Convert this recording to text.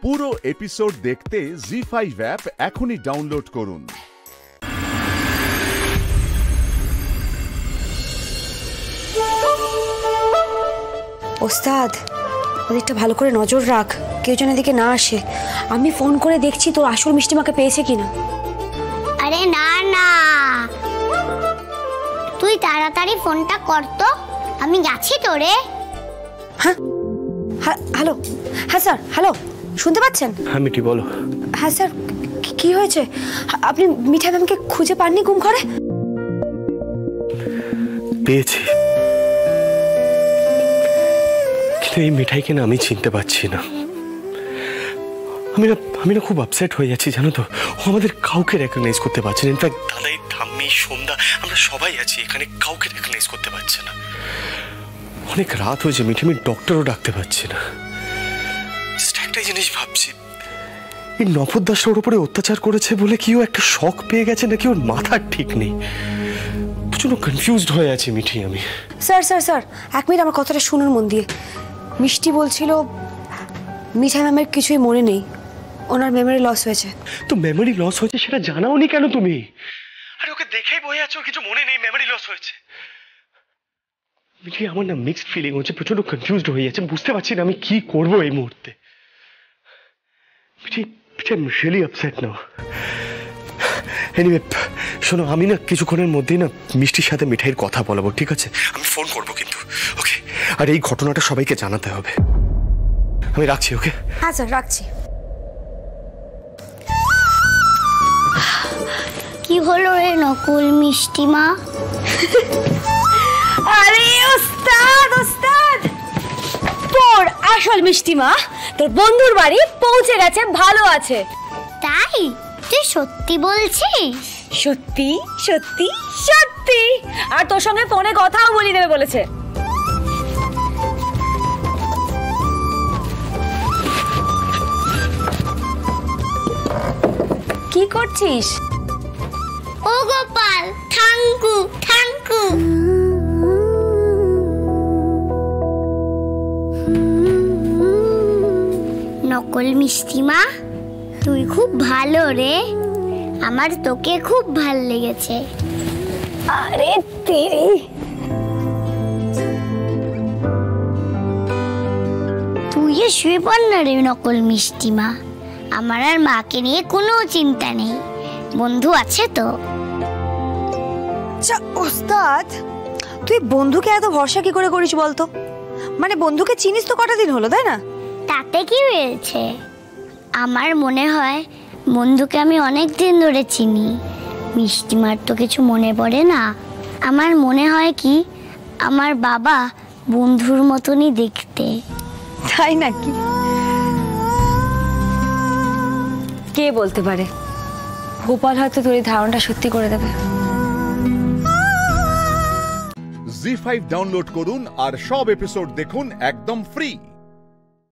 পুরো এপিসোড দেখতে জি5 অ্যাপ এখনই ডাউনলোড করুন। ওস্তাদ, ওদেরটা ভালো করে নজর রাখ, কেউ যেন এদিকে না আসে। আমি ফোন করে দেখছি তোর আসল মিষ্টিমাকে পেয়েছে কিনা। আরে না না, তুই তাড়াতাড়ি ফোনটা কর তো, আমি যাচ্ছি তো রে। হ্যাঁ হ্যালো, হ্যাঁ স্যার, হ্যালো, শুনতে পাচ্ছেন? হ্যাঁ মিঠি বলো। হ্যাঁ স্যার, কি হয়েছে? আপনি মিঠা ম্যামকে খুঁজে পাননি গুম করে? পেয়েছি, কিন্তু এই মিঠাইকে না আমি চিনতে পারছি না। আমি না খুব আপসেট হয়ে যাচ্ছি, জানো তো। ও আমাদের কাউকে রেকগনাইজ করতে পারছে না। ইনফ্যাক্ট দাদাই, ঠাম্মি, সন্ধ্যা, আমরা সবাই আছি এখানে, কাউকে রেকগনাইজ করতে পারছে না। অনেক রাত হয়েছে মিঠি, আমি ডক্টরও ডাকতে পারছি না। একটাই জিনিস ভাবছি, এই নফর দাসটা ওর উপরে অত্যাচার করেছে বলে কি ও একটা শখ পেয়ে গেছে নাকি ওর মাথার ঠিক নেই? প্রচন্ড কনফিউজড হয়ে আছি মিঠি আমি। স্যার স্যার স্যার, এক মিনিট আমার কথাটা শুনুন মন দিয়ে। মিষ্টি বলছিল মিঠা ম্যামের কিছুই মনে নেই, ওনার মেমোরি লস হয়েছে। তো মেমোরি লস হয়েছে সেটা জানাওনি কেন তুমি? আরে ওকে দেখেই বয়ে আছো কিছু মনে নেই, মেমোরি লস হয়েছে। মিঠি, আমার না মিক্সড ফিলিং হচ্ছে, প্রচন্ড কনফিউজড হয়ে যাচ্ছে, বুঝতে পারছি না আমি কি করব এই মুহূর্তে। Mithi, I am really upset now. Anyway শোনো, আমি না কিছুক্ষণের মধ্যেই না মিষ্টির সাথে মিঠাইয়ের কথা বলাবো, ঠিক আছে? আমি ফোন করবো কিন্তু, ওকে? আর এই ঘটনাটা সবাইকে জানাতে হবে। আমি রাখছি, ওকে? হ্যাঁ স্যার, রাখছি। কি হলো রে নকুল মিষ্টিমা? আরে ওস্তাদ, ওস্তাদ, তোর আসল মিষ্টিমা তোর বন্ধুর বাড়ি পৌঁছে গেছে, ভালো আছে। তাই? তুই সত্যি বলছিস? সত্যি সত্যি সত্যি। আর তোর সঙ্গে ফোনে কথাও বলি দেবে বলেছে। কি করছিস? ও গোপাল, থ্যাঙ্কু থ্যাঙ্কু। নকল মিষ্টিমা, তুই খুব ভালো রে, আমার তোকে খুব ভাল লেগেছে। আরে তেরি, তুই শুয়ে পড় না রে নকল মিষ্টিমা, আমার আর মাকে নিয়ে কোনো চিন্তা নেই, বন্ধু আছে তো। আচ্ছা ওস্তাদ, তুই বন্ধুকে এত ভরসা কি করে করিস বলতো? মানে বন্ধুকে চিনিস তো কটা দিন হলো, তাই না? তাতে কি হয়েছে? আমার মনে হয় বন্ধুকে আমি অনেক দিন ধরে চিনি। মিষ্টিমার তো কিছু মনে পড়ে না। আমার মনে হয় কি আমার বাবা বন্ধুর মতনই দেখতে। তাই নাকি? কে বলতে পারে, গোপাল হয়তো তোর এই ধারণাটা সত্যি করে দেবে। জি5 ডাউনলোড করুন আর সব এপিসোড দেখুন একদম ফ্রি।